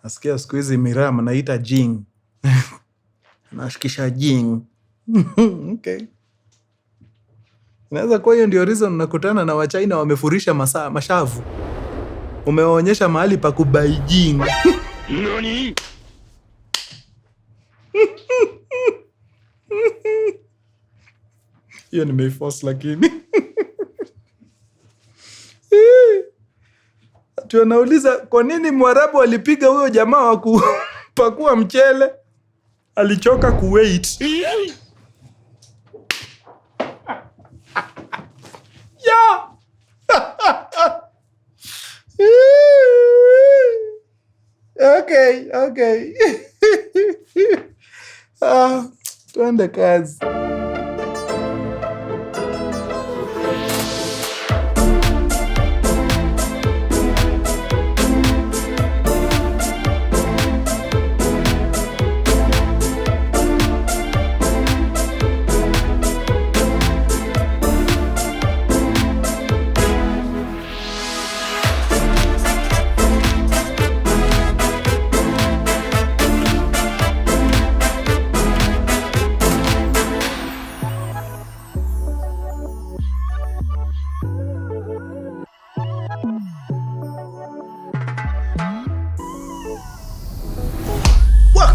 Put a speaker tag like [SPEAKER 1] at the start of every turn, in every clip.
[SPEAKER 1] Nasikia siku hizi Miriam anaita jing. Anashikisha jing. Okay. Inaweza kuwa hiyo ndio reason nakutana na Wachina wamefurisha mashavu. Umewaonyesha mahali pa kubai jing.
[SPEAKER 2] Nani?
[SPEAKER 1] Hiyo nimeiforce lakini. Tunauliza kwa nini Mwarabu alipiga huyo jamaa wa kupakua mchele? Alichoka kuwait. Yeah. Okay. Tuende kazi.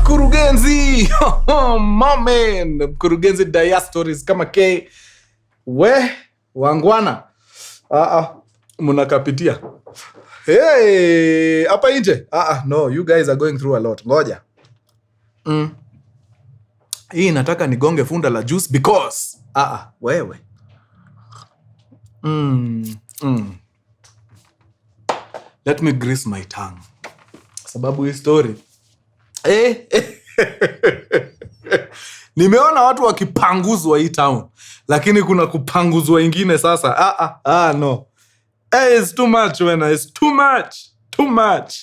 [SPEAKER 1] Mkurugenzi! Mamen! Mkurugenzi Diastories kama K. Wangwana. Munakapitia. Hey! Hapa nje? No, you guys are going through a lot. Ngoja. Hii nataka nigonge funda la juice because. Wewe. Let me grease my tongue. Sababu hii story. Nimeona watu wakipanguzwa hii town, lakini kuna kupanguzwa ingine sasa. No. It's too much, wena. It's too much.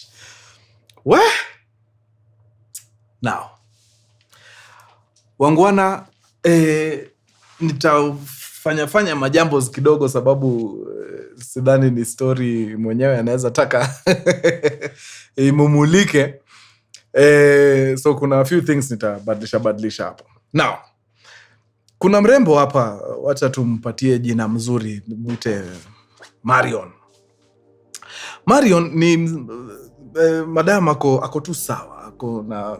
[SPEAKER 1] Now. Wangwana, nitafanya majambo kidogo sababu sidhani ni story mwenyewe anaweza taka imumulike. So kuna a few things nitabadilisha hapo. Now, kuna mrembo hapa, wacha tumpatie jina mzuri, mwite Marion. Marion ni madam ako tu sawa, ako na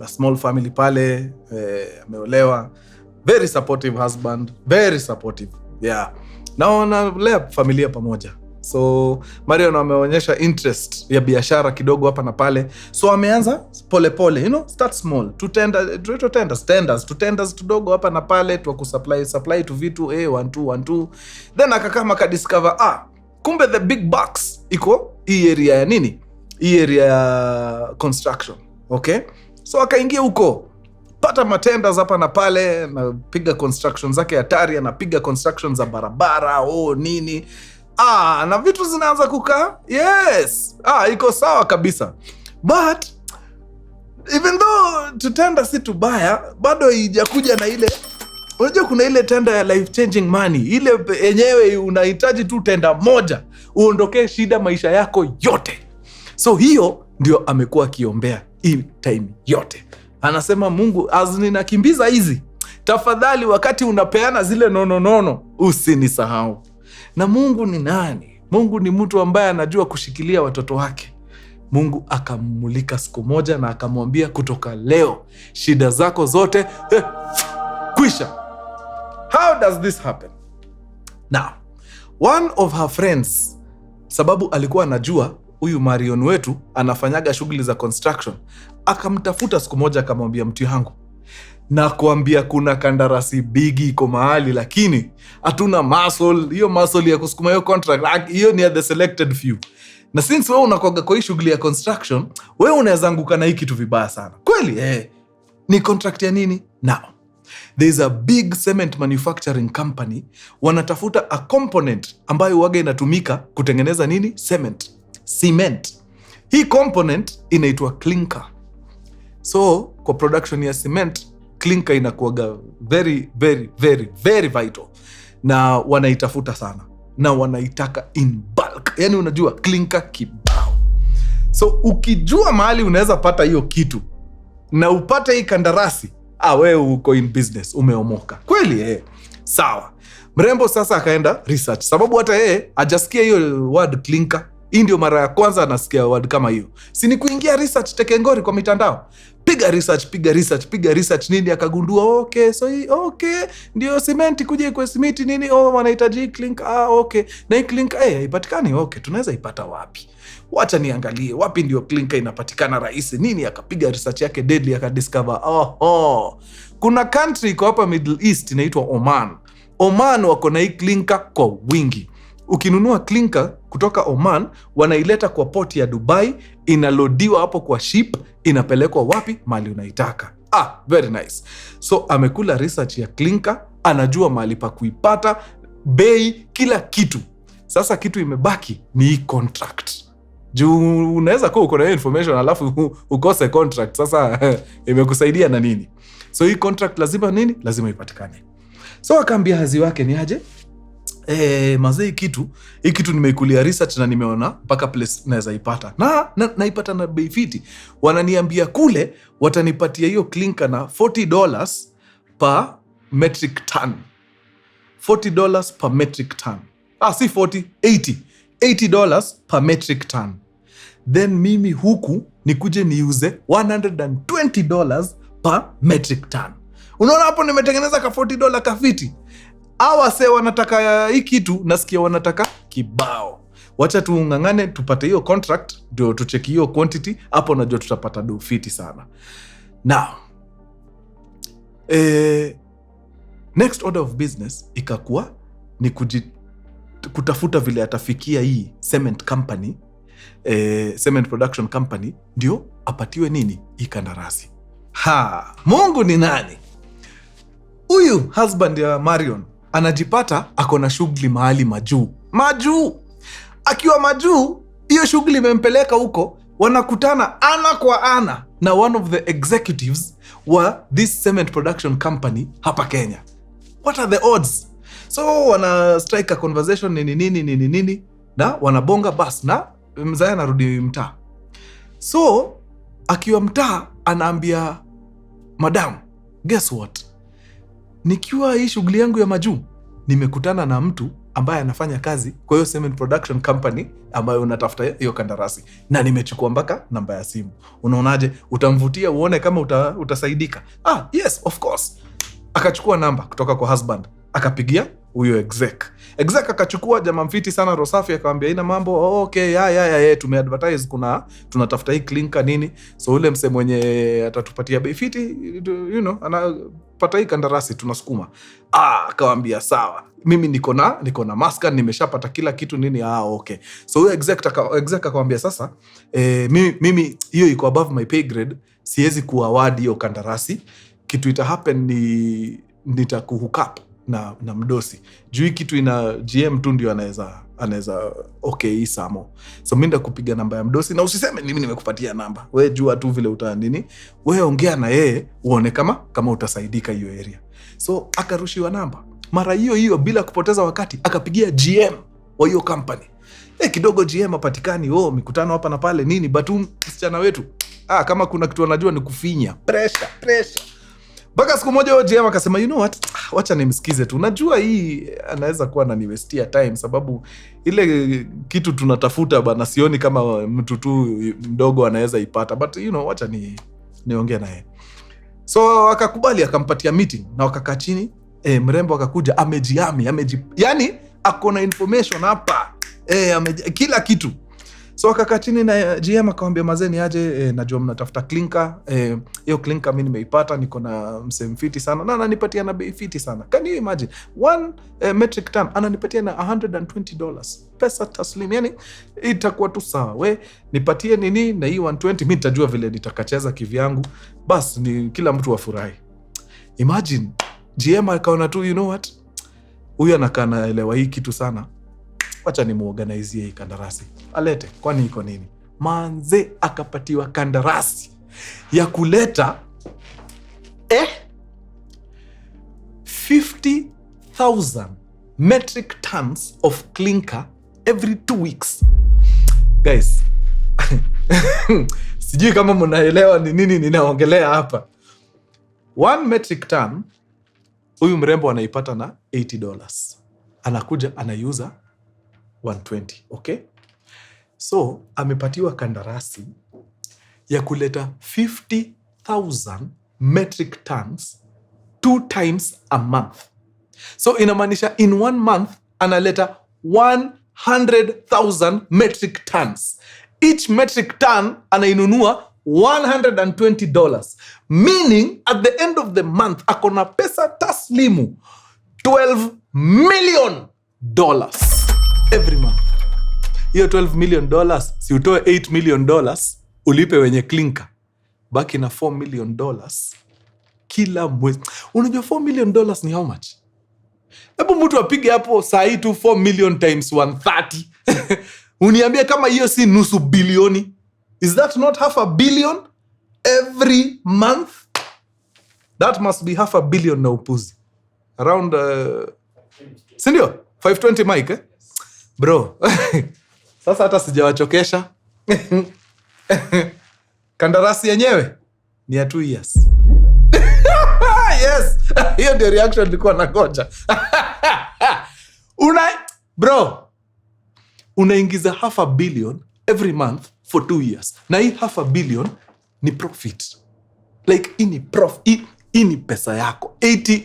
[SPEAKER 1] a small family pale, ameolewa, very supportive husband, very supportive. Yeah. Na wanalea familia pamoja. So Marion ameonyesha interest ya biashara kidogo hapa na pale. So ameanza pole pole, start small. Tenders kidogo hapa na pale, tu kusupply tu vitu 1 2. Then akakama discover kumbe the big bucks iko hii area ya nini? Hii area ya construction. Okay? So akaingia huko. Pata matenders hapa na pale, na piga construction zake hatari, anapiga construction za barabara, nini. Na vitu zinaanza kukaa. Yes. Iko sawa kabisa. But even though tutenda si tubaya, bado haijakuja na ile, unajua kuna ile tenda ya life changing money. Ile yenyewe unahitaji tu tenda moja uondokee shida maisha yako yote. So hiyo ndio amekuwa akiombea hii time yote. Anasema Mungu, ninakimbiza hizi, tafadhali wakati unapeana zile nono usinisahau. Na Mungu ni nani? Mungu ni mtu ambaye anajua kushikilia watoto wake. Mungu akamulika siku moja na akamwambia, kutoka leo shida zako zote kwisha. How does this happen? Now, one of her friends, sababu alikuwa anajua huyu Marion wetu anafanyaga shughuli za construction, akamtafuta siku moja akamwambia, mtu yangu, na kuambia kuna kandarasi bigi iko mahali, lakini hatuna muscle. Hiyo muscle ya kusukuma hiyo contract, hiyo ni ya the selected few. Na since wewe unakoga kwa hii shughuli ya construction, wewe unaweza anguka na hiki kitu vibaya sana. Kweli? Ni contract ya nini? Now, there is a big cement manufacturing company, wanatafuta a component ambayo waga inatumika kutengeneza nini? Cement. Hii component inaitwa clinker. So, kwa production ya cement, clinker inakuwaga very, very, very, very vital. Na wanaitafuta sana. Na wanaitaka in bulk. Yani unajua, clinker kibao. So ukijua mahali unaweza pata hiyo kitu na upate hii kandarasi, wewe uko in business, umeomoka kweli. Sawa. Mrembo sasa akaenda research, sababu hata yeye hajasikia hiyo word clinker. Hii ndio mara ya kwanza anasikia word kama hiyo. Si ni kuingia research tekengori kwa mitandao, piga research nini, akagundua okay, so hii ndio simenti kuja kwa simiti nini, wanahitaji clinker. Okay, na hii clinker haipatikani. Okay, tunaweza ipata wapi? Wacha niangalie wapi ndio clinker inapatikana rahisi nini. Akapiga research yake deadly, akadiscover kuna country iko hapa Middle East inaitwa Oman wako na hii clinker kwa wingi. Ukinunua clinker kutoka Oman, wanaileta kwa port ya Dubai, inalodiwa hapo kwa ship, inapelekwa wapi? Mali unaitaka. Very nice. So amekula research ya clinker, anajua mahali pa kuipata, bei, kila kitu. Sasa kitu imebaki ni hii contract. Juu unaweza kuwa uko na information alafu ukose contract. Sasa imekusaidia na nini? So hii contract lazima nini? Lazima ipatikane. So akaambia hazi wake ni aje? Mazee hii kitu nimeikulia research na nimeona mpaka place naweza ipata. Na naipata na bei fiti. Wananiambia kule watanipatia hiyo clinker na $40 per metric ton. $40 per metric ton. Si 40, $80 per metric ton. Then mimi huku nikuje niuze $120 per metric ton. Unaona hapo nimetengeneza ka $40 kafiti. Wase wanataka hii kitu, nasikia wanataka kibao. Wacha tuungangane tupate hiyo contract, ndio tucheki hiyo quantity. Hapo najua tutapata do fiti sana. Now, next order of business ikakuwa ni kutafuta vile atafikia hii cement company, cement production company, ndio apatiwe nini? Hii kandarasi. Mungu ni nani? Huyu husband ya Marion anajipata ako na shughuli mahali majuu. Akiwa majuu, hiyo shughuli imempeleka huko, wanakutana ana kwa ana na one of the executives wa this cement production company hapa Kenya. What are the odds? So wana strike a conversation nini na wanabonga bas, na mzaya anarudi mtaa. So akiwa mtaa anaambia madam, guess what? Nikiwa hii shughuli yangu ya majuu, nimekutana na mtu ambaye anafanya kazi kwa hiyo cement production company ambayo unatafuta hiyo kandarasi, na nimechukua mpaka namba ya simu. Unaonaje? Utamvutia uone kama utasaidika? Yes, of course. Akachukua namba kutoka kwa husband, akapigia huyo exec akachukua, jamaa mfiti sana, rosafi, akamwambia ina mambo. Okay, tumeadvertise, tunatafuta hii clinker nini. So ule mse mwenye atatupatia bei fiti, anapata hii kandarasi, tunasukuma. Akamwambia sawa, mimi niko na maska, nimeshapata kila kitu nini. Okay. So huyo exec akamwambia sasa, mimi hiyo iko above my pay grade, siwezi kuaward hiyo kandarasi. Kitu ita happen ni nitakuhook up na mdosi. Juu kitu ina GM tu ndio anaweza hii samo. So mimi ndakupiga namba ya mdosi, na usiseme mimi nimekupatia namba. Wewe jua tu vile utaandini. Wewe ongea na yeye uone kama utasaidika hiyo area. So akarushiwa namba. Mara hiyo bila kupoteza wakati akapigia GM wa hiyo company. Kidogo GM apatikani, mikutano hapa na pale nini, batu msichana wetu. Kama kuna kitu anajua ni kufinya. Pressure. Baka siku moja GM akasema, you know what? Wacha nimsikize tu. Najua hii anaweza kuwa ananiwestia time, sababu ile kitu tunatafuta bana sioni kama mtu tu mdogo anaweza ipata. But wacha niongee naye. So akakubali, akampatia meeting na wakakaa chini. Mrembo akakuja yani ako na information hapa. Kila kitu. So akakaa chini na GM akamwambia, mazeni aje, najua mnatafuta clinker. Hiyo clinker mimi nimeipata, niko na msemfiti sana na ananipatia na bei fiti sana. Can you imagine? 1 metric ton ananipatia na $120 pesa taslim. Yani itakuwa tu sawa. We nipatie nini na hii 120, mimi nitajua vile nitakacheza kivyangu. Bas ni kila mtu afurahi. Imagine GM akaona tu, you know what? Huyu anakaa naelewa hii kitu sana. Wacha nimuorganizie hii kandarasi. Alete, kwani iko nini? Manze akapatiwa kandarasi ya kuleta 50,000 metric tons of clinker every 2 weeks. Guys, Sijui kama mnaelewa ni nini ninaongelea hapa. 1 metric ton huyu mrembo anaipata na $80. Anakuja anaiuza 120, okay? So amepatiwa kandarasi ya kuleta 50,000 metric tons 2 times a month. So inamaanisha in 1 month analeta 100,000 metric tons. Each metric ton anainunua $120, meaning at the end of the month akona pesa taslimu $12 million every month. Hiyo $12 million si utoe $8 million ulipe wenye klinka, baki na $4 million kila mwezi. Unajua $4 million ni how much? Hebu mtu apige hapo saa hii tu 4 million times 130. Uniambie kama hiyo si nusu bilioni. Is that not $500 million every month? That must be $500 million na upuzi. Around sindio? 520 mic, eh? Bro. Sasa hata sijawachokesha. Kandarasi yenyewe ni ya 2 years. Yes. Hiyo ndio reaction nilikuwa nagoja. Bro, unaingiza $500 million every month for 2 years. Na hii $500 million ni profit. Like ini pesa yako. 80.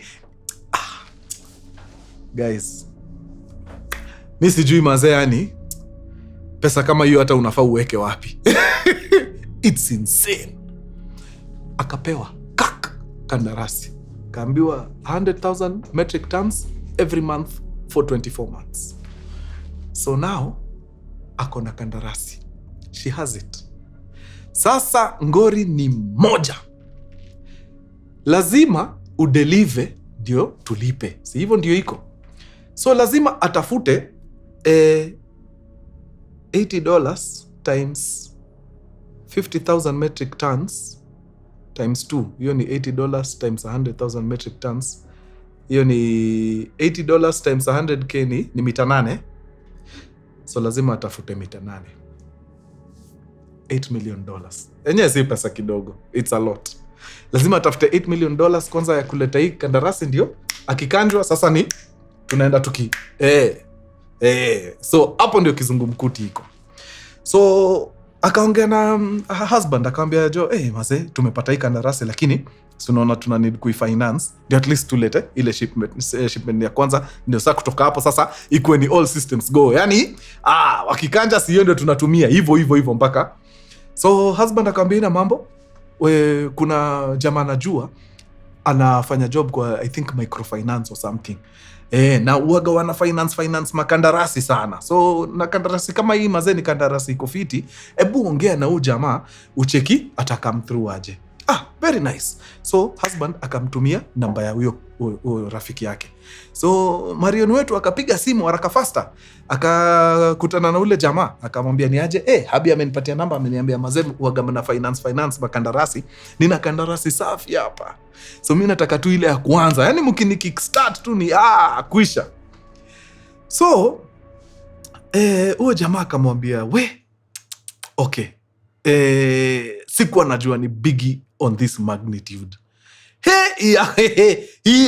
[SPEAKER 1] Guys. Mi sijui mazee, yani pesa kama hiyo hata unafaa uweke wapi. It's insane. Akapewa kandarasi. Kaambiwa 100,000 metric tons every month for 24 months. So now akona kandarasi. She has it. Sasa ngori ni moja. Lazima udelive ndio tulipe. Si hivyo ndio iko. So lazima atafute $80 times 50,000 metric tons times 2. Hiyo ni $80 times 100,000 metric tons. Hiyo ni $80 times 100k ni mita 8. So lazima atafute mita 8. $8 million. Enye si pesa kidogo. It's a lot. Lazima atafute $8 million kwanza ya kuleta hii kandarasi, ndio akikanjwa sasa ni tunaenda tuki so hapo ndio kizungumkuti iko. So akaongea na husband akamwambia Jo, mazee tumepata hii kandarasi lakini tunaona tuna need kuifinance ndio at least tulete ile shipment ya kwanza, ndio sasa kutoka hapo sasa ikuwe ni all systems go. Yani wakikanja si hiyo ndio tunatumia hivyo mpaka. So husband akamwambia ina mambo, kuna jamaa najua anafanya job kwa I think microfinance or something. Na uaga wana finance makandarasi sana. So na kandarasi kama hii mazee ni kandarasi iko fiti. Ebu ongea na huyu jamaa ucheki atakam through aje. Very nice. So husband akamtumia namba ya huyo rafiki yake. So Marion wetu akapiga simu haraka faster. Akakutana na ule jamaa, akamwambia ni aje, Habi amenipatia namba, ameniambia mazee uaga na finance makandarasi. Nina kandarasi safi hapa. So mimi nataka tu ile ya kwanza. Yani mkini kickstart tu ni kuisha. So huyo jamaa akamwambia, okay. Sikuwa najua ni biggie on this magnitude. Hii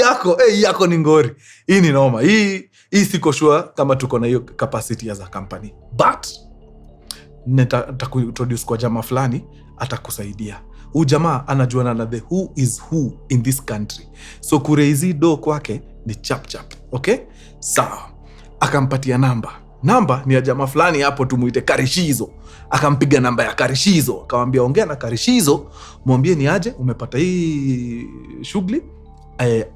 [SPEAKER 1] yako ni ngori. Hii ni noma. Hii siko sure kama tuko na hiyo capacity as a company. But nitakuintroduce kwa jamaa fulani atakusaidia. Huyu jamaa anajuana na the who is who in this country. So kureizi do kwake ni chap. Okay? Sawa. Akampatia namba ni ya jamaa fulani hapo, tumuite Karishizo. Akampiga namba ya Karishizo, akamwambia ongea na Karishizo, mwambie ni aje umepata hii shughuli,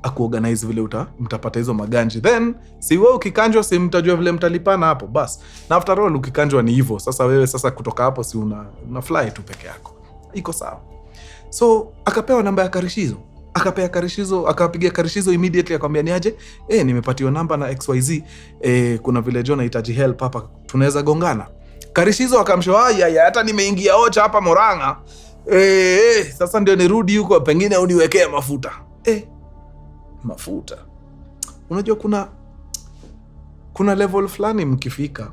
[SPEAKER 1] akuorganize vile mtapata hizo maganji. Then si wewe ukikanjwa si mtajua vile mtalipana hapo bas. Na after all ukikanjwa ni hivyo. Sasa wewe kutoka hapo si una fly tu peke yako. Iko sawa. So akapewa namba ya Karishizo. Akapigia Karishizo immediately akamwambia ni aje, nimepatiwa namba na XYZ, kuna vile John anahitaji help hapa, tunaweza gongana. Karishizo akamshoa, hata nimeingia ocha hapa Moranga. Sasa ndio nirudi huko, pengine uniwekee mafuta. Mafuta. Unajua kuna level fulani mkifika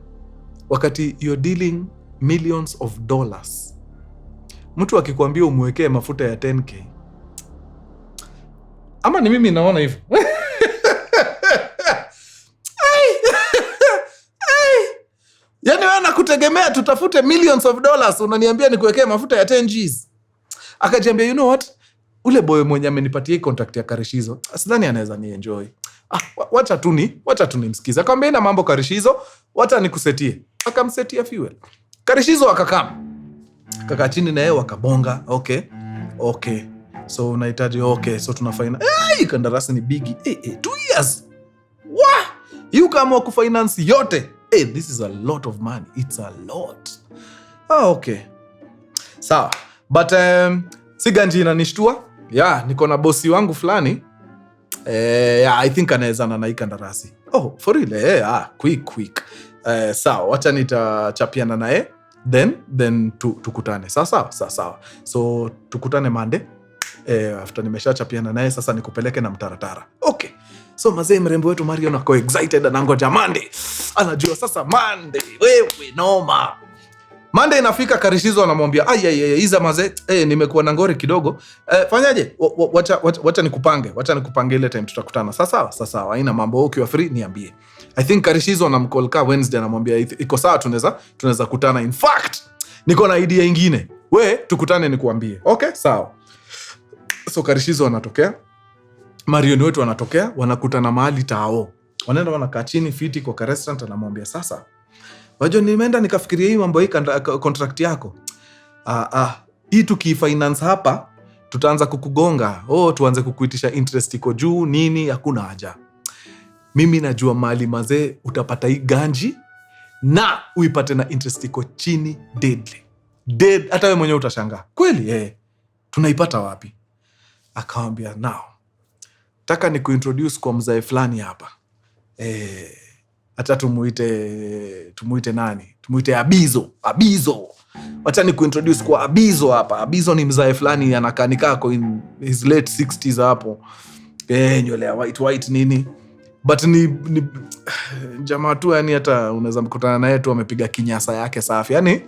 [SPEAKER 1] wakati you're dealing millions of dollars mtu akikwambia umwekee mafuta ya 10k, ama ni mimi naona hivyo? Yani wewe nakutegemea tutafute millions of dollars, unaniambia nikuwekee mafuta ya 10 Gs. Akajiambia, you know what, ule boy mwenye amenipatia hii contact ya Karishizo sidhani anaweza ni enjoy. Wacha tu nimsikize. Akamwambia ina mambo Karishizo, wacha nikusetie. Akamsetia fuel. Karishizo akakaa chini na yeye wakabonga. Okay. So unahitaji so tunafanya. Kandarasi ni bigi. 2 years. Wah! You kama kufinance yote. This is a lot of money. It's a lot. Okay. Sawa. But si ganji inanishtua. Niko na bosi wangu fulani. I think anaweza na hii kandarasi. For real? Quick. Sawa, wacha nitachapiana naye. Then tukutane. Sawa. So tukutane Monday. After nimeshachapiana naye sasa nikupeleke na mtaratara. Okay. So mazee mrembo wetu Marion ako excited anangoja Monday. Anajua sasa Monday. Wewe noma. Monday inafika, Karishizo anamwambia, hiza mazee, nimekuwa na ngori kidogo. Fanyaje? Wacha nikupange ile time tutakutana. Sasa haina mambo, ukiwa free niambie. I think Karishizo anamcall ka Wednesday anamwambia iko sawa, tunaweza kutana. In fact, niko na idea nyingine. We tukutane nikuambie. Okay, sawa. So Karishizo anatokea. Marion wetu anatokea, wanakutana mahali tao. Wanaenda wanakaa chini fiti kwa restaurant, anamwambia sasa, wajua nimeenda nikafikiria hii mambo hii contract yako. Hii tukifinance hapa tutaanza kukugonga. Tuanze kukuitisha interest iko juu nini, hakuna haja. Mimi najua mali mazee utapata hii ganji na uipate na interest iko chini deadly. Hata wewe mwenyewe utashangaa. Kweli? Tunaipata wapi? Akamwambia, now taka ni kuintroduce kwa mzae fulani hapa. Hata tumuite nani? Tumuite Abizo. Wacha ni kuintroduce kwa Abizo hapa. Abizo ni mzae fulani anakanika kwa in his late 60s hapo. Nywele ya white nini. But ni jamaa tu, yani hata unaweza mkutana naye tu amepiga kinyasa yake safi. Yani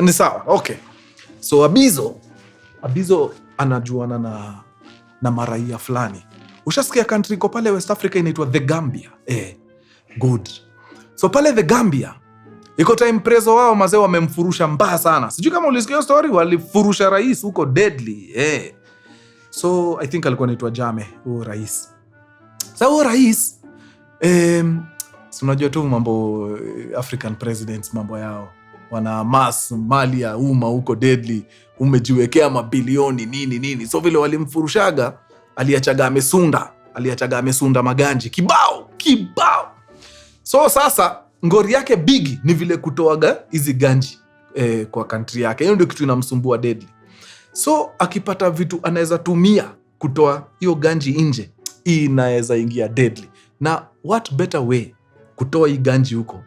[SPEAKER 1] ni sawa. Okay. So Abizo anajuana na maraia fulani. Ushasikia country iko pale West Africa inaitwa The Gambia. Good. So pale The Gambia iko time prezo wao mazee wamemfurusha mbaya sana. Sijui kama ulisikia story, walifurusha rais huko deadly. So I think alikuwa anaitwa Jame huyo rais. Sasa huyo rais unajua tu mambo African presidents mambo yao. Wana mass mali ya umma huko deadly, umejiwekea mabilioni nini. So vile walimfurushaga, aliachaga amesunda maganji kibao. So sasa ngori yake bigi ni vile kutoaga hizi ganji kwa country yake. Hiyo ndio kitu inamsumbua deadly. So akipata vitu anaweza tumia kutoa hiyo ganji nje, inaweza ingia deadly. Na what better way kutoa hii ganji huko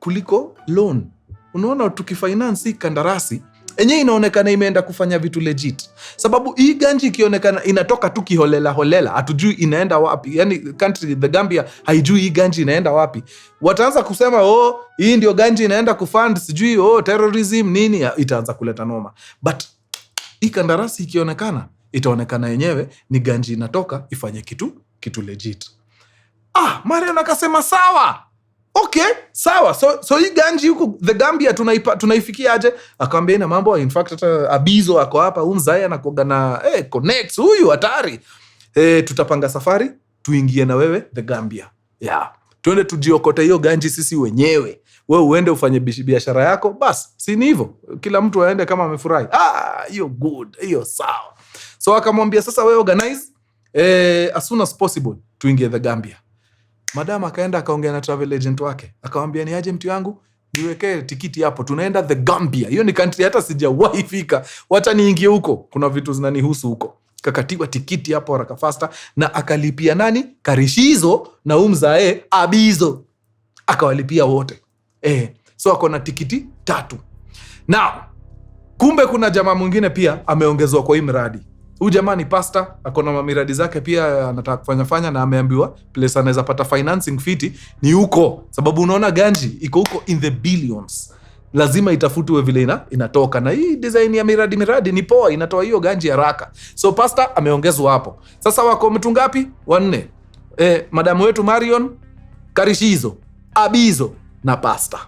[SPEAKER 1] kuliko loan? Unaona, tukifinance kandarasi enyewe inaonekana imeenda kufanya vitu legit. Sababu hii ganji ikionekana inatoka tu kiholela, hatujui inaenda wapi. Yani country The Gambia haijui hii ganji inaenda wapi. Wataanza kusema hii ndio ganji inaenda kufund sijui terrorism nini, itaanza kuleta noma. But hii kandarasi ikionekana, itaonekana yenyewe ni ganji inatoka ifanye kitu legit. Marion akasema sawa. Okay, sawa. So hii ganji huko The Gambia tunaifikia aje? Akamwambia ina mambo. In fact hata Abizo ako hapa, mzae anakoga na connects huyu hatari. Tutapanga safari tuingie na wewe The Gambia. Tuende tujiokote hiyo ganji sisi wenyewe. Wewe uende ufanye biashara yako, bas. Si ni hivyo? Kila mtu aende kama amefurahi. Hiyo good. Hiyo sawa. So akamwambia sasa wewe organize as soon as possible tuingie The Gambia. Madam akaenda akaongea na travel agent wake. Akamwambia ni aje mtu wangu, niwekee tikiti hapo. Tunaenda The Gambia. Hiyo ni country hata sijawahi fika. Wacha niingie huko. Kuna vitu zinanihusu huko. Kakatiwa tikiti hapo haraka faster na akalipia nani? Karishizo na umzae Abizo. Akawalipia wote. So ako na tikiti 3. Now, kumbe kuna jamaa mwingine pia ameongezwa kwa hii mradi. Huyu jamaa ni pastor, akona mamiradi zake pia anataka kufanya na ameambiwa place anaweza pata financing fiti ni huko. Sababu unaona ganji iko huko in the billions. lazima itafutwe vile inatoka, na hii design ya miradi ni poa, inatoa hiyo ganji haraka. So pasta ameongezwa hapo. Sasa wako mtu ngapi? 4. Madamu wetu Marion, Karishizo, Abizo na pasta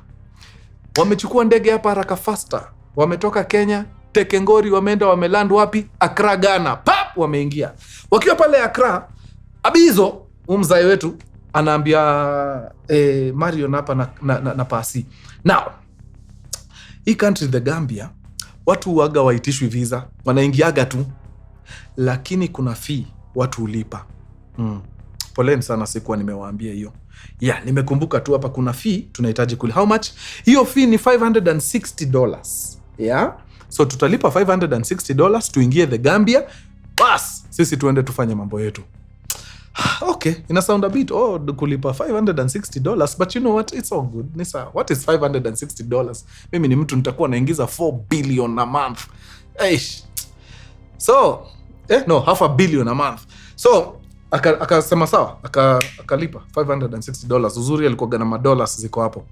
[SPEAKER 1] wamechukua ndege hapa haraka faster. Wametoka Kenya, Tekengori, wameenda wameland wapi? Accra, Ghana. Pap, wameingia. Wakiwa pale Accra, Abizo mzai wetu anaambia Marion hapa na pasi. Now, hii country the Gambia, watu waga waitishwi visa, wanaingiaga tu, lakini kuna fee watu ulipa. Poleni sana, sikuwa nimewaambia hiyo. Nimekumbuka tu hapa kuna fee tunahitaji kulipa. How much? Hiyo fee ni $560. So tutalipa $560 tuingie the Gambia. Bas, sisi tuende tufanye mambo yetu. Okay, ina sound a bit kulipa $560, but you know what? It's all good. Nisa, what is $560? Mimi ni mtu nitakuwa naingiza 4 billion a month. So, no, $500 million a month. So, akasema sawa, akalipa $560. Uzuri alikuwa na madollars ziko hapo.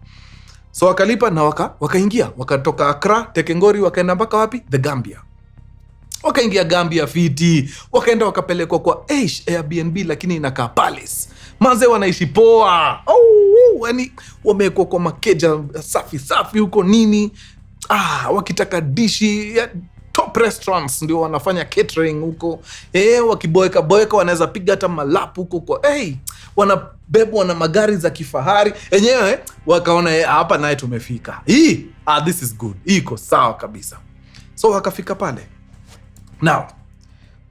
[SPEAKER 1] So akalipa na wakaingia, wakatoka Accra, Tekengori, wakaenda mpaka wapi? The Gambia. Wakaingia Gambia fiti, wakaenda wakapelekwa kwa Airbnb, lakini inakaa palace. Manze wanaishi poa. Yani wamekuwa kwa makeja safi huko nini. Wakitaka dishi top restaurants ndio wanafanya catering huko. Wakiboeka wanaweza piga hata malapu huko kwa wanabebwa na magari za kifahari. Enyewe wakaona hapa naye tumefika. This is good. Iko sawa kabisa. So wakafika pale. Now,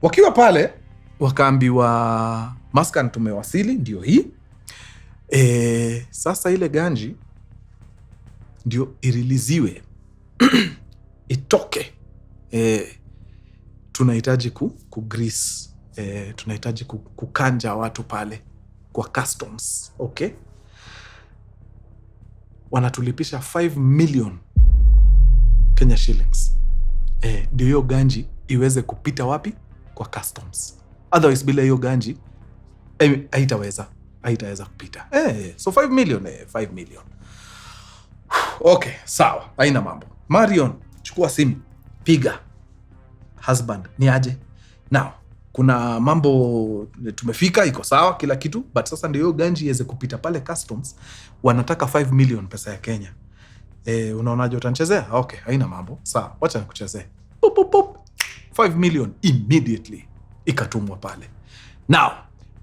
[SPEAKER 1] wakiwa pale wakaambiwa Maskan tumewasili, ndio hii. Sasa ile ganji ndio iriliziwe. Itoke. Tunahitaji kugrease. Tunahitaji kukanja watu pale kwa customs. Okay? Wanatulipisha 5 million Kenya shillings. Ndio hiyo ganji iweze kupita wapi? Kwa customs. Otherwise bila hiyo ganji haitaweza kupita. So 5 million, 5 million. Okay, sawa, haina mambo. Marion, chukua simu, piga. Husband, ni aje? Now, kuna mambo tumefika, iko sawa kila kitu, but sasa ndio hiyo ganji iweze kupita pale customs, wanataka 5 million pesa ya Kenya. Unaonaje, utanichezea? Okay, haina mambo. Sawa, wacha nikuchezee. 5 million immediately ikatumwa pale. Now,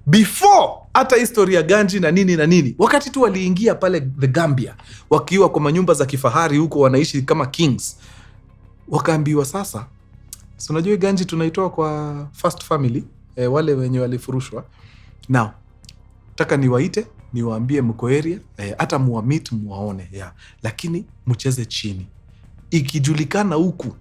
[SPEAKER 1] before hata historia ganji na nini, wakati tu waliingia pale the Gambia, wakiwa kwa manyumba za kifahari huko wanaishi kama kings, wakaambiwa sasa, so unajua ganji tunaitoa kwa first family, wale wenye walifurushwa. Now, nataka niwaambie mko area, hata muamit muwaone, lakini mcheze chini. Ikijulikana huku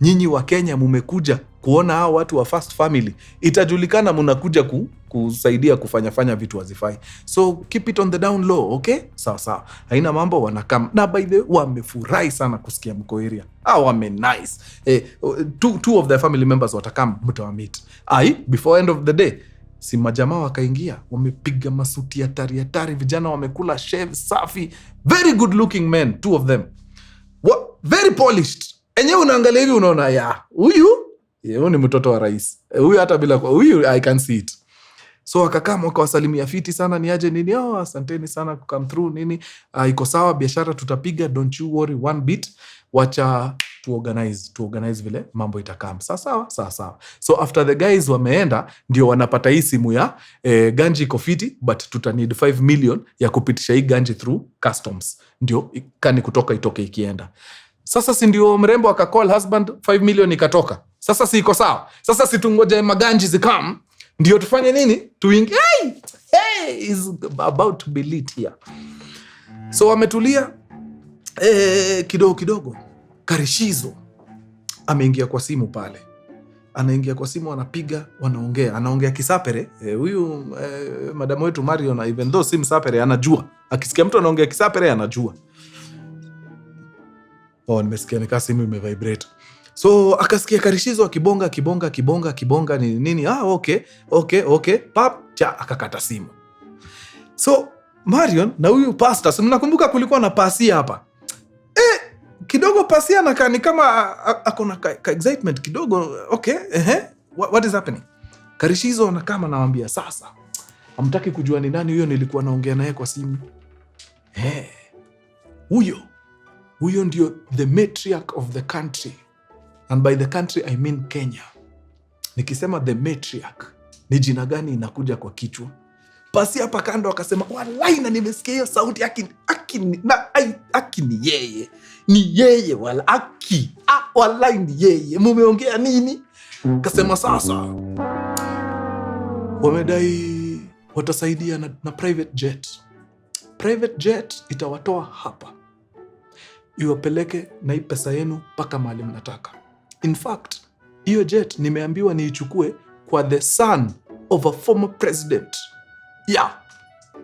[SPEAKER 1] nyinyi wa Kenya mumekuja kuona hao watu wa first family, itajulikana mnakuja kusaidia kufanya vitu wazifai. So keep it on the down low, okay? Sawa. Haina mambo, wanakam. Na by the way, wamefurahi sana kusikia mko area. Wame nice. Two of their family members watakam, mtawamit. Before end of the day, si majamaa wakaingia, wamepiga masuti hatari, vijana wamekula shave safi, very good looking men, 2 of them. Very polished. Enyewe unaangalia hivi unaona huyu ni mtoto wa rais. Huyu hata bila kwa huyu I can see it. So wakakaa wakawasalimia fiti sana, ni aje nini? Asanteni sana come through nini. Iko sawa, biashara tutapiga, don't you worry one bit. Wacha tuorganize vile mambo itakam. Sawa. So after the guys wameenda, ndio wanapata hii simu ya ganji iko fiti, but tuta need 5 million ya kupitisha hii ganji through customs. Ndio kani kutoka itoke ikienda. Sasa si ndio mrembo akacall husband, 5 million ikatoka. Sasa si iko sawa. Sasa si tungoje maganji zikam, ndio tufanye nini? Tuingie. Is about to be lit here. So wametulia kidogo. Karishizo ameingia kwa simu pale. Anaingia kwa simu, anapiga, anaongea kisapere. Huyu madamu wetu Marion, even though si msapere, anajua. Akisikia mtu anaongea kisapere anajua. Nimesikia nika simu imevibrate. So akasikia Karishizo akibonga nini. Okay. Pap, akakata simu. So Marion na huyu pastor, mnakumbuka kulikuwa na pasi hapa. kidogo Pasia anakaa ni kama akona ka excitement kidogo. Okay, what is happening? Karishizo anakama nawaambia sasa, hamtaki kujua ni nani huyo nilikuwa naongea naye kwa simu. Huyo ndio the matriarch of the country. And by the country I mean Kenya. Nikisema the matriarch, ni jina gani inakuja kwa kichwa? Pasia hapa kando akasema, wallahi na nimesikia hiyo sauti aki ni yeye. Ni yeye wala aki. Wallahi ni yeye. Mumeongea nini? Kasema sasa wamedai watasaidia na private jet. Private jet itawatoa hapa, iwapeleke na hii pesa yenu mpaka mahali mnataka. In fact, hiyo jet nimeambiwa niichukue kwa the son of a former president. Yeah,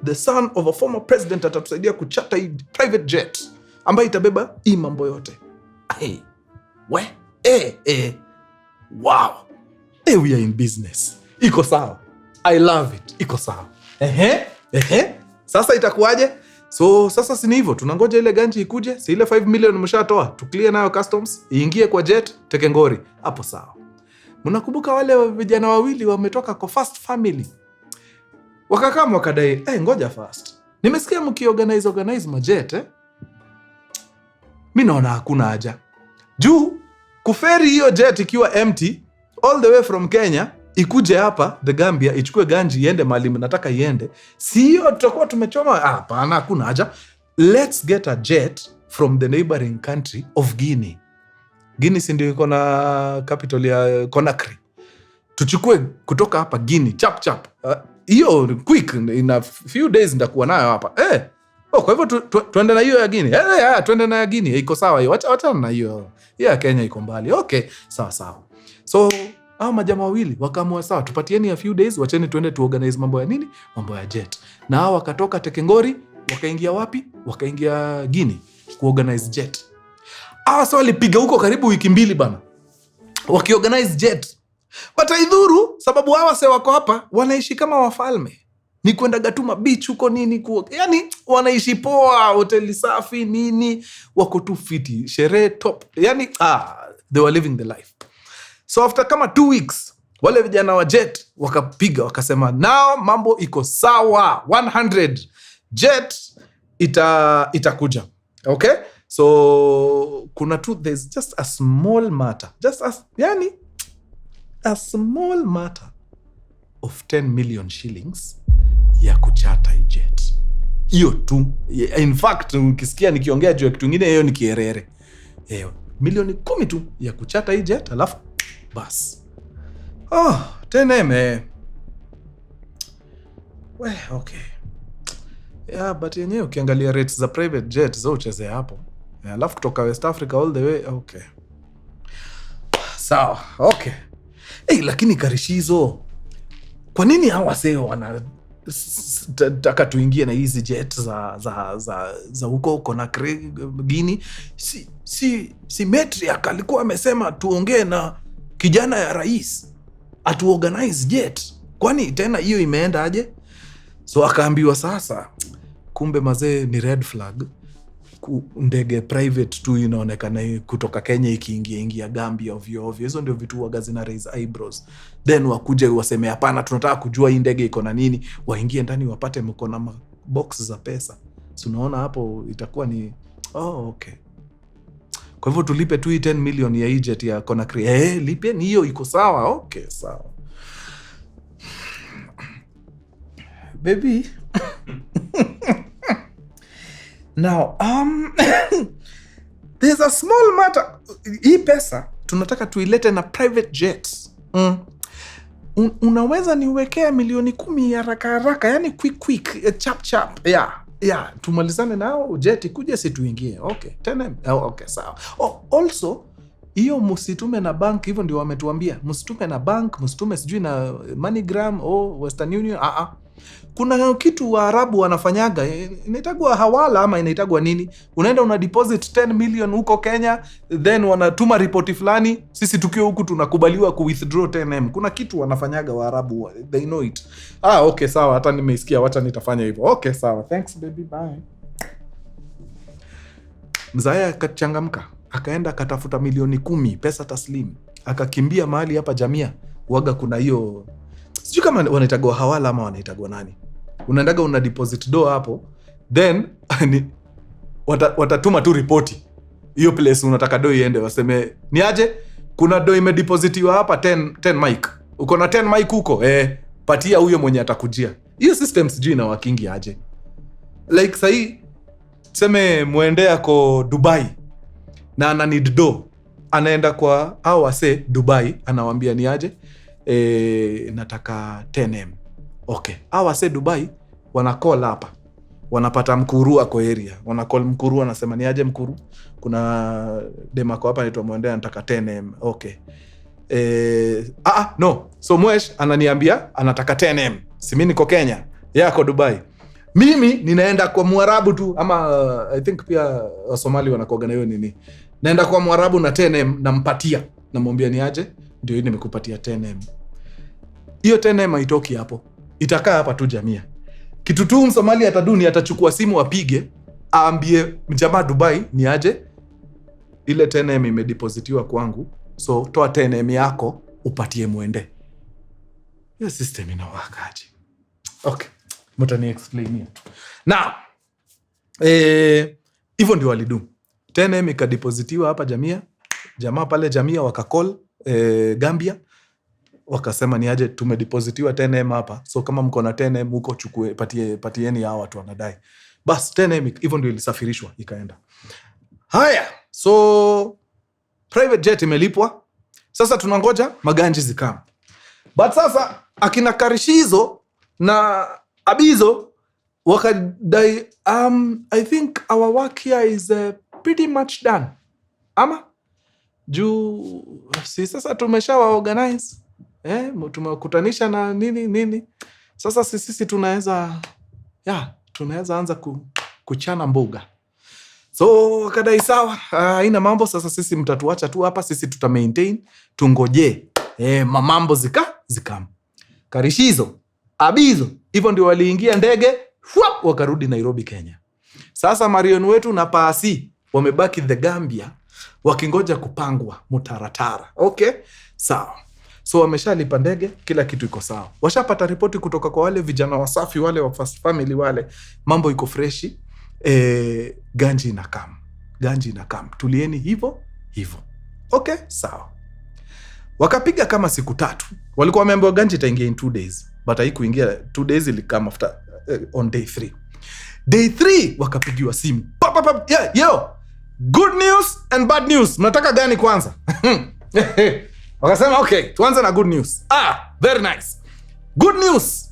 [SPEAKER 1] the son of a former president atatusaidia kuchata hii private jet ambayo itabeba hii mambo yote. Wow. We are in business. Iko sawa. I love it. Iko sawa. Sasa itakuwaje? So sasa si hivyo, tunangoja ile ganji ikuje, si ile 5 million mshatoa, tuklia nayo customs, iingie kwa jet, Tekengori. Hapo sawa. Mnakumbuka wale vijana wawili wametoka kwa First Family? Wakakama wakadai, ngoja first. Nimesikia mkiorganize majet, mimi naona hakuna haja. Juu kuferi hiyo jet ikiwa empty all the way from Kenya ikuje hapa the Gambia ichukue ganji iende mahali nataka iende, sio tutakuwa tumechoma. Hapana, hakuna haja. Let's get a jet from the neighboring country of Guinea. Guinea si ndio iko na capital ya Conakry. Tuchukue kutoka hapa Guinea chap. Hiyo quick, in a few days ndakuwa nayo hapa. Kwa hivyo tuende na hiyo ya Guinea. Tuende na ya Guinea. Iko sawa hiyo. Wacha na hiyo. Ya Kenya iko mbali. Okay, sawa. So hao majamaa wawili wakaamua sawa, tupatieni a few days, wacheni tuende tuorganize mambo ya nini? Mambo ya jet. Na hao wakatoka Tekengori, wakaingia wapi? Wakaingia Guinea kuorganize jet. Sasa walipiga huko karibu wiki 2 bana, wakiorganize jet. But haidhuru, sababu hawa se wako hapa wanaishi kama wafalme. Ni kwenda Gatuma beach huko nini yani wanaishi poa, hoteli safi nini, wako tu fiti, sherehe top. Yani they were living the life. So after kama 2 weeks, wale vijana wa jet wakapiga wakasema, now mambo iko sawa, 100 jet itakuja. Okay? So there's just a small matter. A small matter of 10 million shillings ya kuchata hii jet. Hiyo tu. In fact, ukisikia nikiongea juu ya kitu kingine, hiyo ni kierere. Milioni 10 tu ya kuchata hii jet, alafu bas. Teneme. Okay. Yeah, but yenyewe ukiangalia rates za private jet zo ucheze hapo. Alafu kutoka West Africa all the way. Okay. Sawa. Okay. Lakini Karishizo, kwa nini hawa seo wanataka tuingie na hizi jet za huko na Guinea? Si matriarch alikuwa amesema tuongee na kijana ya rais atuorganize jet. Kwani tena hiyo imeenda aje? So akaambiwa sasa, kumbe mazee ni red flag. Ndege private tu inaonekana kutoka Kenya ikiingia Gambia ovyo. Hizo ndio vitu waga zina raise eyebrows. Then wakuje waseme hapana, tunataka kujua hii ndege iko na nini, waingie ndani wapate mko na box za pesa. So unaona hapo itakuwa ni okay. Kwa hivyo tulipe tu 10 million ya jet ya Conakry. Lipeni hiyo, iko sawa. Okay, sawa. Baby. Now, there's a small matter. Hii pesa tunataka tuilete na private jets. Unaweza niwekea milioni 10 ya haraka, yani quick, chap. Yeah, tumalizane nao, jet ikuje si tuingie. Okay, tena. Okay, sawa. Also, hiyo msitume na bank, hivyo ndio wametuambia. Msitume na bank, msitume sijui na MoneyGram Western Union. Kuna kitu Waarabu wanafanyaga, inaitagwa hawala ama inaitagwa nini? Unaenda una deposit 10 million huko Kenya, then wanatuma ripoti fulani, sisi tukio huku tunakubaliwa ku withdraw 10M. Kuna kitu wanafanyaga Waarabu, they know it. Okay, sawa, hata nimeisikia, wacha nitafanya hivyo. Okay, sawa. Thanks baby, bye. Mzaya akachangamka, akaenda akatafuta milioni 10 pesa taslimu, akakimbia mahali hapa Jamia. Waga kuna hiyo, sijui kama wanaitagwa hawala ama wanaitagwa nani, unaendaga una deposit do hapo, then watatuma tu ripoti hiyo place unataka do iende, waseme ni aje, kuna do imedepositiwa hapa 10 mic, uko na 10 mic huko, patia huyo mwenye atakujia. Hiyo system sijui na wakingi aje. Like sahi tuseme muende yako Dubai na ana need do, anaenda kwa au wase Dubai, anawaambia ni aje, nataka 10M. Okay, au wase Dubai wana call hapa, wanapata Mkuru ako area, wana call Mkuru, anasema ni aje Mkuru, kuna dema kwa hapa anaitwa Mwende anataka 10M. Okay, no, so Mwesh ananiambia anataka 10M, si mimi niko Kenya, yako Dubai, mimi ninaenda kwa Mwarabu tu, ama I think pia Wasomali wanakoga na hiyo nini, naenda kwa Mwarabu na 10M nampatia, namwambia ni aje, ndio hii nimekupatia 10M. Hiyo 10M haitoki hapo, itakaa hapa tu Jamia. Kitu tu Msomali ataduni, atachukua simu apige, aambie mjamaa Dubai ni aje, ile 10M imedepositiwa kwangu, so toa 10M yako upatie Mwende. Hiyo system inawakaje? Okay, mtani explain hiyo. Now, hivyo ndio walidu. 10M ikadepositiwa hapa Jamia. Jamaa pale Jamia wakacall Gambia, wakasema ni aje, tumedepositiwa 10M hapa, so kama mko na 10M huko chukue, patieni hao watu wanadai. Bas 10M hivyo ndio ilisafirishwa ikaenda. Haya, so private jet imelipwa. Sasa tunangoja maganji zikam. But sasa akina Karishizo na Abizo wakadai, I think our work here is pretty much done. Ama juu si sasa tumeshawa organize, tumekutanisha na nini. Sasa sisi tunaweza anza kuchana mboga. So kadai sawa, haina mambo. Sasa sisi mtatuacha tu hapa, sisi tuta maintain, tungoje mamambo zikam. Karishizo, Abizo, hivyo ndio waliingia ndege, wakarudi Nairobi, Kenya. Sasa Marion wetu na Paasi wamebaki the Gambia, wakingoja kupangwa mutaratara. Okay, sawa. So wameshalipa ndege, kila kitu iko sawa. Washapata ripoti kutoka kwa wale vijana wasafi wale wa first family wale, mambo iko freshi. Ganji inakam. Tulieni hivyo. Okay, sawa. Wakapiga kama siku 3. Walikuwa wameambiwa ganji itaingia in 2 days, but haikuingia 2 days, ilikam after on day 3. Day 3 wakapigiwa simu. Yo, good news and bad news. Mnataka gani kwanza? Wakasema okay, tuanze na good news. Very nice. Good news.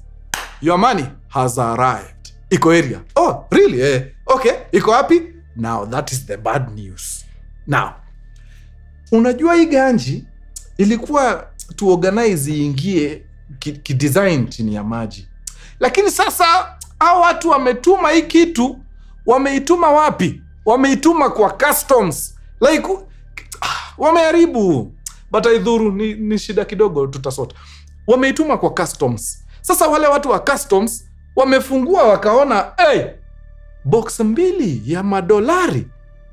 [SPEAKER 1] Your money has arrived. Iko area. Oh, really? Okay, iko wapi? Now that is the bad news. Now, unajua hii ganji ilikuwa tu organize iingie kidesign chini ya maji. Lakini sasa hao watu wametuma hii kitu, wameituma wapi? Wameituma kwa customs. Like wameharibu. But haidhuru, ni shida kidogo tutasota. Wameituma kwa customs. Sasa wale watu wa customs wamefungua wakaona, box 2 ya $.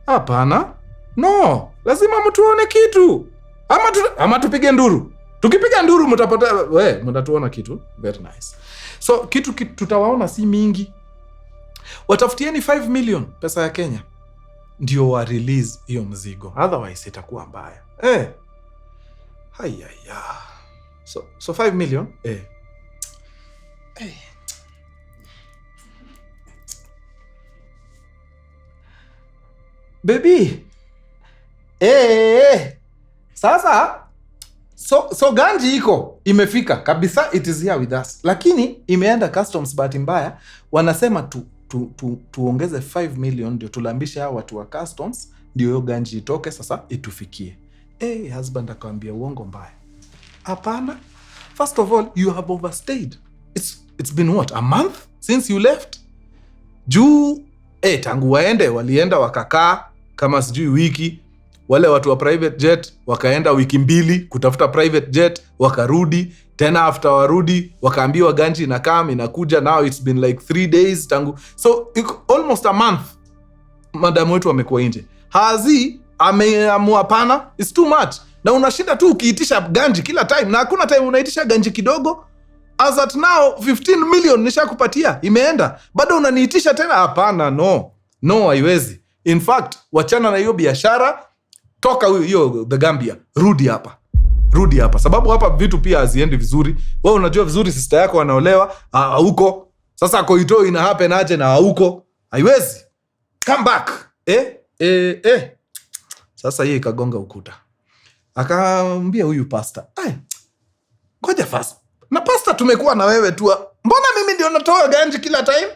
[SPEAKER 1] Hapana. No, lazima mtuone kitu. Ama tupige nduru. Tukipiga nduru mtapata, mtatuona kitu. Very nice. So kitu tutawaona si mingi. Watafutieni 5 million pesa ya Kenya, ndio wa release hiyo mzigo. Otherwise itakuwa mbaya. Hayaya. So 5 million. Baby. Sasa so ganji iko imefika kabisa, it is here with us. Lakini imeenda customs, bahati mbaya wanasema tuongeze 5 million ndio tulambisha hao watu wa customs, ndio hiyo ganji itoke sasa itufikie. Husband akamwambia uongo mbaya. Hapana. First of all, you have overstayed. It's been what, a month since you left? Juu tangu walienda wakakaa kama sijui wiki. Wale watu wa private jet wakaenda wiki 2 kutafuta private jet, wakarudi tena. After warudi wakaambiwa ganji inakuja. Now it's been like 3 days tangu, so almost a month madam wetu wamekuwa nje. Hazi ameamua pana, it's too much. Na unashinda tu ukiitisha ganji kila time, na hakuna time unaitisha ganji kidogo. As at now 15 million nishakupatia, imeenda. Bado unaniitisha tena? Hapana, no, haiwezi. In fact, wachana na hiyo biashara, toka hiyo the Gambia, rudi hapa. Sababu hapa vitu pia haziendi vizuri. Wewe unajua vizuri sister yako anaolewa, huko. Sasa koito ina happen aje na huko? Haiwezi. Come back. Sasa yeye ikagonga ukuta. Akaambia huyu pastor, ngoja fast. Na pastor tumekuwa na wewe tu. Mbona mimi ndio natoa ganji kila time?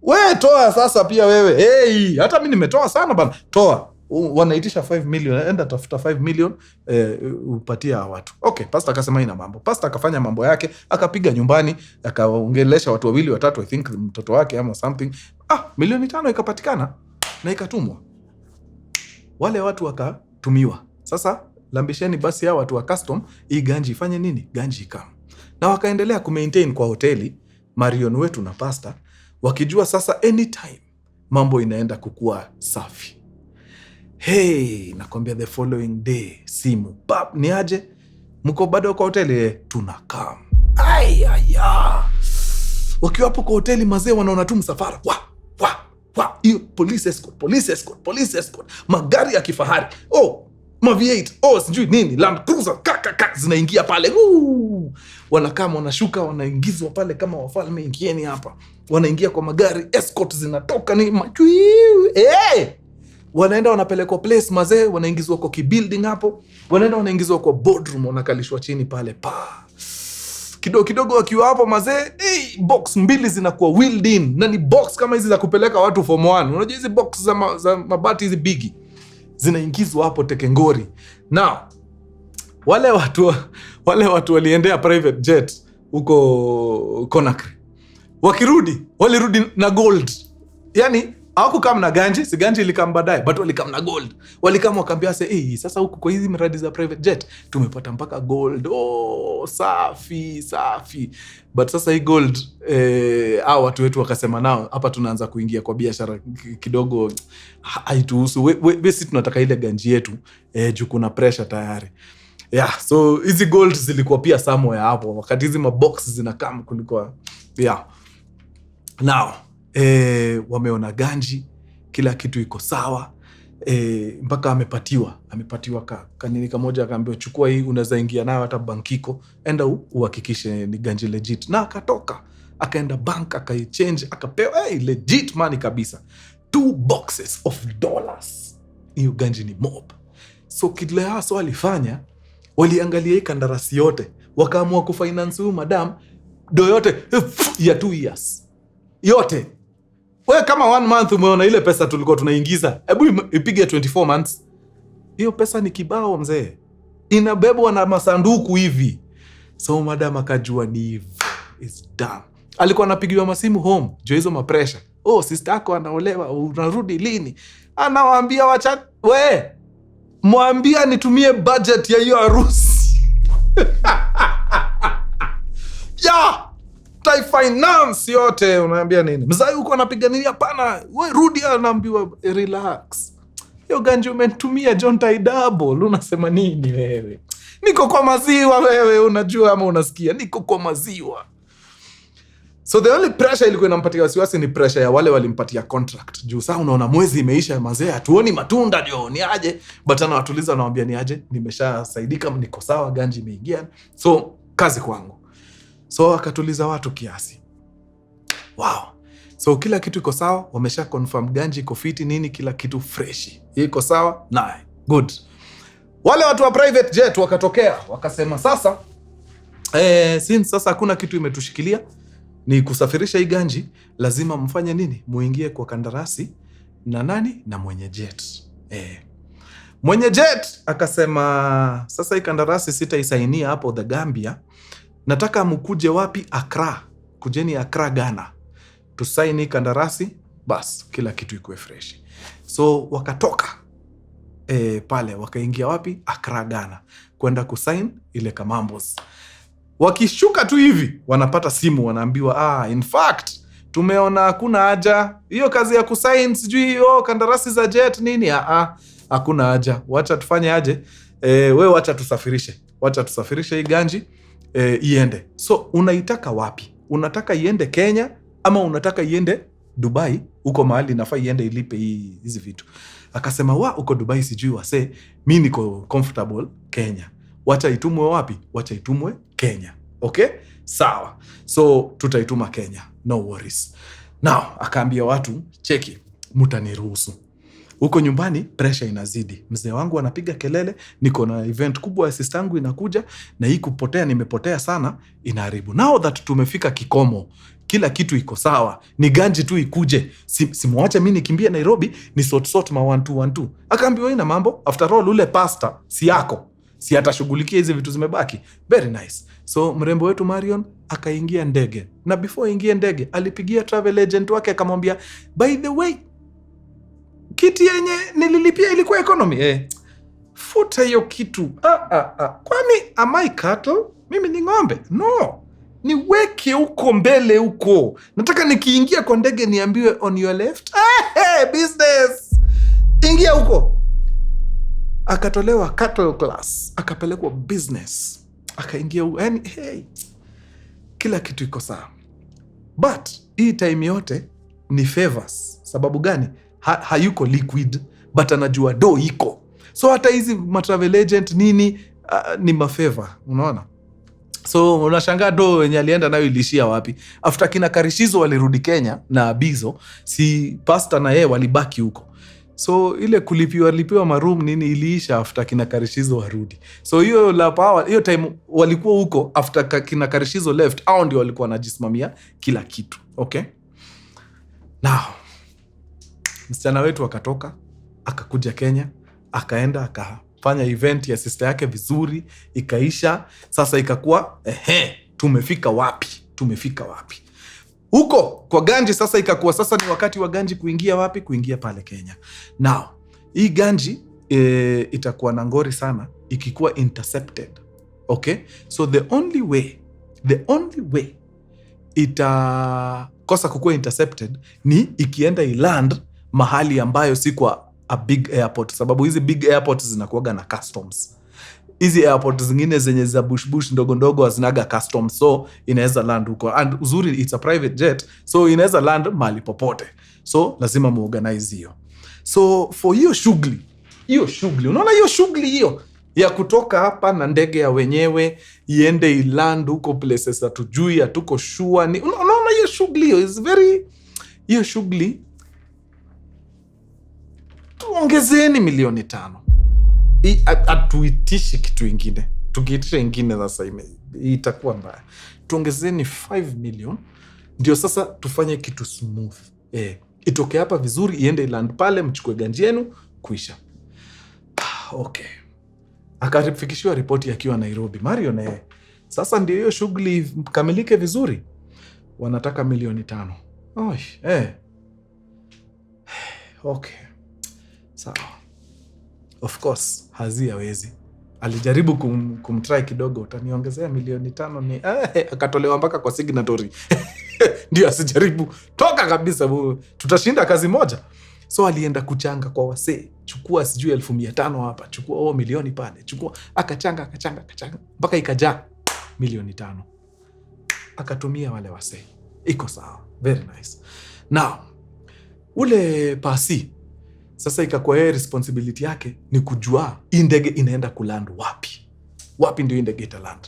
[SPEAKER 1] Wewe toa sasa pia wewe. Hata mimi nimetoa sana bana. Toa. Wanaitisha 5 million, enda tafuta 5 million upatia watu. Okay, pastor akasema ina mambo. Pastor akafanya mambo yake, akapiga nyumbani, akaongelesha watu 2 3, I think mtoto wake ama something. 5 milioni ikapatikana na ikatumwa. Wale watu wakatumiwa. Sasa lambisheni basi hao watu wa custom, hii ganji ifanye nini? Ganji ikam. Na wakaendelea kumaintain kwa hoteli, Marion wetu na pastor, wakijua sasa anytime mambo inaenda kukua safi. Nakwambia the following day, simu pap, ni aje? Mko bado kwa hoteli? Tunakam. Wakiwa hapo kwa hoteli, mazee wanaona tu msafara. Hiyo police escort, magari ya kifahari, ma V8, sijui nini, Land Cruiser, zinaingia pale. Wanakama, wanashuka, wanaingizwa pale kama wafalme, ingieni hapa. Wanaingia kwa magari, escort zinatoka ni machui. Wanaenda wanapelekwa place mazee, wanaingizwa kwa building hapo. Wanaenda wanaingizwa kwa boardroom, wanakalishwa chini pale kidogo wakiwa hapo mazee, box 2 zinakuwa wheeled in. Na ni box kama hizi za kupeleka watu form 1. Unajua hizi box za mabati hizi bigi, zinaingizwa hapo Tekengori. Now wale watu waliendea private jet huko Conakry. Walirudi na gold. Yani hawakukam na ganji, si ganji ilikam baadaye, but walikam na gold. Walikam wakaambia sasa huku kwa hizi miradi za private jet tumepata mpaka gold. Safi. But sasa hii gold hao watu wetu wakasema nao hapa tunaanza kuingia kwa biashara kidogo, haituhusu. We si tunataka ile ganji yetu, juu kuna pressure tayari. So hizi gold zilikuwa pia somewhere hapo wakati hizi mabox zinakam kulikuwa. Now wameona ganji, kila kitu iko sawa, mpaka amepatiwa kanini kamoja, akaambiwa chukua hii, unaweza ingia nayo hata bankiko, enda uhakikishe ni ganji legit. Na akatoka akaenda bank, akaichange, akapewa legit money kabisa, 2 boxes of dollars. Hiyo ganji ni mob. So kile hasa walifanya, waliangalia hii kandarasi yote, wakaamua kufinance huyu madam do yote ya 2 years yote. Wewe kama 1 month umeona ile pesa tulikuwa tunaingiza, hebu ipige 24 months. Hiyo pesa ni kibao mzee, inabebwa na masanduku hivi. So madam akajua ni is done. Alikuwa anapigiwa masimu home juu hizo mapresha. Sister yako anaolewa, unarudi lini? Anawaambia wacha mwambia nitumie budget ya hiyo harusi. Finance yote, unaambia nini? Mzai huko anapigania, hapana, wewe rudi. Anaambiwa relax. Hiyo ganji umetumia John Tai double. Unasema nini wewe? Niko kwa maziwa wewe, unajua ama unasikia? Niko kwa maziwa. So the only pressure ilikuwa inampatia wasiwasi ni pressure ya wale walimpatia contract. Juu sasa unaona mwezi imeisha mazee, hatuoni matunda, ndio ni aje? But anawatuliza, anawaambia ni aje? Nimeshasaidika, niko sawa, ganji imeingia. So kazi kwangu. So akatuliza watu kiasi. So kila kitu iko sawa, wamesha confirm ganji iko fiti nini, kila kitu fresh. Iko sawa? Nae. Good. Wale watu wa private jet wakatokea, wakasema sasa since sasa hakuna kitu imetushikilia, ni kusafirisha hii ganji, lazima mfanye nini? Muingie kwa kandarasi na nani? Na mwenye jet. Mwenye jet akasema sasa hii kandarasi sitaisainia hapo the Gambia. Nataka mkuje wapi? Accra. Kujeni Accra, Ghana. Tusaini kandarasi, bas kila kitu ikuwe fresh. So wakatoka pale wakaingia wapi? Accra, Ghana, kwenda kusign ile kamambos. Wakishuka tu hivi wanapata simu, wanaambiwa in fact tumeona hakuna haja hiyo kazi ya kusign sijui kandarasi za jet nini. Hakuna haja, wacha tufanye aje, we wacha tusafirishe hii ganji iende. So unaitaka wapi? Unataka iende Kenya ama unataka iende Dubai? Huko mahali nafaa iende ilipe hizi vitu. Akasema uko Dubai sijui wase, mi niko comfortable Kenya. Wacha itumwe wapi? Wacha itumwe Kenya. Okay, sawa. So tutaituma Kenya, no worries. Now akaambia watu, cheki, mtaniruhusu. Huko nyumbani pressure inazidi. Mzee wangu anapiga kelele, niko na event kubwa ya sister yangu inakuja, na hii kupotea nimepotea sana inaharibu. Now that tumefika kikomo, kila kitu iko sawa, ni ganji tu ikuje. Simwache mimi nikimbia Nairobi ni sort ma 1-2. Akaambiwa ina mambo, after all ule pasta si yako, si atashughulikia hizi vitu zimebaki. Very nice. So mrembo wetu Marion akaingia ndege, na before ingie ndege alipigia travel agent wake akamwambia, by the way, kiti yenye nililipia ilikuwa economy. Futa hiyo kitu. Kwani am I cattle? Mimi ni ng'ombe? No. Niweke huko mbele huko. Nataka nikiingia kwa ndege niambiwe on your left. Business. Ingia huko. Akatolewa cattle class, akapelekwa business. Akaingia huko. Kila kitu iko sawa. But hii time yote ni favors. Sababu gani? Hayuko liquid, but anajua do iko. So hata hizi travel agent nini ni mafavor, unaona? So unashangaa do wenye alienda nayo ilishia wapi? After kina Karishizo walirudi Kenya na Abizo, si pasta na yeye walibaki huko. So ile kulipiwa maroom nini iliisha after kina Karishizo warudi. So hiyo la power, hiyo time walikuwa huko after kina Karishizo left, hao ndio walikuwa wanajisimamia kila kitu. Okay? Now msichana wetu akatoka, akakuja Kenya, akaenda akafanya event ya sister yake vizuri, ikaisha. Sasa ikakuwa tumefika wapi? Huko kwa ganji. Sasa ikakuwa sasa ni wakati wa ganji kuingia wapi? Kuingia pale Kenya. Now hii ganji itakuwa na ngori sana ikikuwa intercepted. Okay, so the only way itakosa kukuwa intercepted ni ikienda iland mahali ambayo si kwa a big airport, sababu hizi big airports zinakuwaga na customs. Hizi airport zingine zenye za bush ndogo hazinaga customs, so inaweza land huko. And uzuri it's a private jet, so inaweza land mahali popote, so lazima muorganize hiyo. So for hiyo shughuli, unaona hiyo shughuli hiyo ya kutoka hapa na ndege ya wenyewe iende iland huko places hatujui, hatuko sure ni, unaona hiyo shughuli hiyo is very, hiyo shughuli tuongezeni 5 milioni. Atuitishi kitu ingine. Tukiitisha ingine sasa itakuwa mbaya. Tuongezeni 5 million ndio sasa tufanye kitu smooth. Itoke hapa vizuri, iende iland pale, mchukue ganji yenu, kuisha. Okay. Akafikishiwa ripoti akiwa Nairobi. Marion sasa ndio hiyo shughuli kamilike vizuri. Wanataka 5 milioni. Okay. Sawa. Of course, hawezi. Alijaribu kumtry kidogo, utaniongezea 5 milioni ni akatolewa mpaka kwa signatory. Ndio asijaribu. Toka kabisa, tutashinda kazi moja. So alienda kuchanga kwa wase, chukua sijui 1500 hapa, chukua milioni pale, chukua, akachanga mpaka ikajaa 5 milioni. Akatumia wale wase. Iko sawa. Very nice. Now, ule pasi sasa ikakuwa yeye responsibility yake ni kujua hii ndege inaenda kuland wapi ndio ndege italand.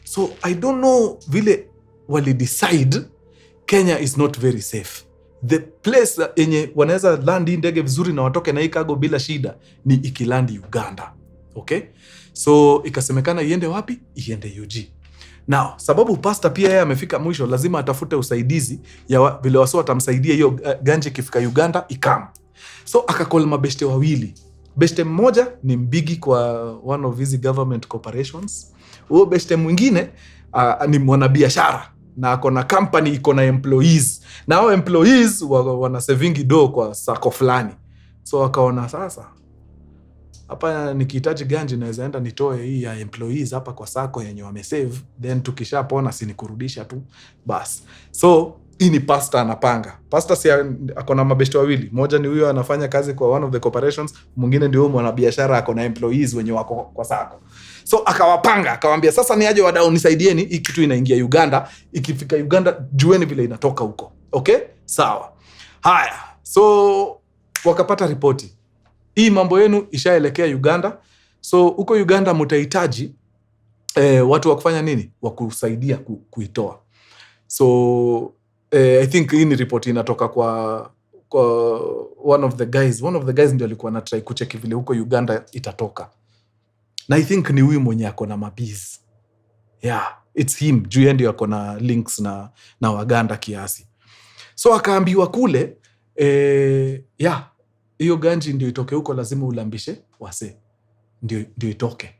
[SPEAKER 1] So I don't know vile wali decide Kenya is not very safe. The place yenye wanaweza land hii ndege vizuri na watoke na hii cargo bila shida ni ikilandi Uganda. Okay? So ikasemekana iende wapi? Iende UG. Now, sababu pasta pia yeye amefika mwisho, lazima atafute usaidizi ya vile wasio watamsaidia hiyo ganji kifika Uganda ikam. So akakol mabeshte wawili. Beshte mmoja ni mbigi kwa one of these government corporations. Huo beshte mwingine ni mwanabiashara na ako na company iko na employees. Na hao employees wana savingi do kwa sako fulani. So akaona sasa hapa nikihitaji ganji naweza enda nitoe hii ya employees hapa kwa sako yenye wamesave, then tukishapona si nikurudisha tu bas. So hii ni pastor anapanga. Pastor si ako na mabeshte wawili, moja ni huyo anafanya kazi kwa one of the corporations, mwingine ndio mwanabiashara ako na employees wenye wako kwa sako. So akawapanga, akawaambia sasa ni aje wadau nisaidieni, hii kitu inaingia Uganda, ikifika Uganda jueni vile inatoka huko. Okay? Sawa. Haya. So wakapata ripoti. Hii mambo yenu ishaelekea Uganda. So huko Uganda mtahitaji watu wa kufanya nini? Wa kusaidia kuitoa. So I think hii ni ripoti inatoka kwa one of the guys ndio alikuwa na try kucheck vile huko Uganda itatoka. Na I think ni huyu mwenye ako na mabiz. Yeah, it's him. Juu yeye ndio ako na links na Waganda kiasi. So akaambiwa kule hiyo ganji ndio itoke huko, lazima ulambishe wase ndio itoke.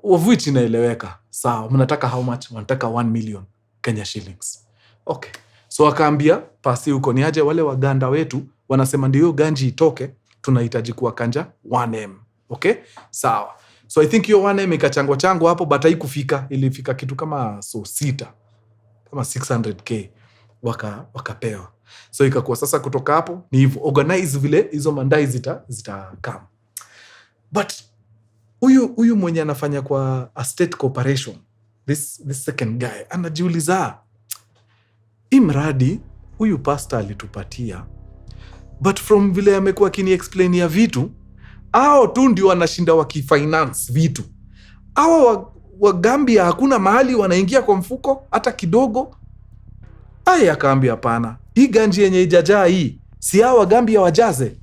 [SPEAKER 1] Of which inaeleweka. Sawa, mnataka how much? Wanataka 1 million Kenya shillings. Okay. So akaambia pasi huko ni aje wale Waganda wetu wanasema ndio hiyo ganji itoke, tunahitaji kuwakanja 1M. Okay? Sawa. So I think hiyo 1M ikachangwa hapo, but haikufika, ilifika kitu kama 6 kama 600k wakapewa. So ikakuwa sasa kutoka hapo ni hivyo organize vile hizo mandai zita come. But huyu mwenye anafanya kwa a state corporation, this second guy anajiuliza, imradi huyu pastor alitupatia, but from vile amekuwa kini explain ya vitu, hao tu ndio wanashinda wakifinance vitu. Hao wa Gambia hakuna mahali wanaingia kwa mfuko hata kidogo. Akaambia hapana, hii ganji yenye ijajaa hii, si hao wa Gambia wajaze.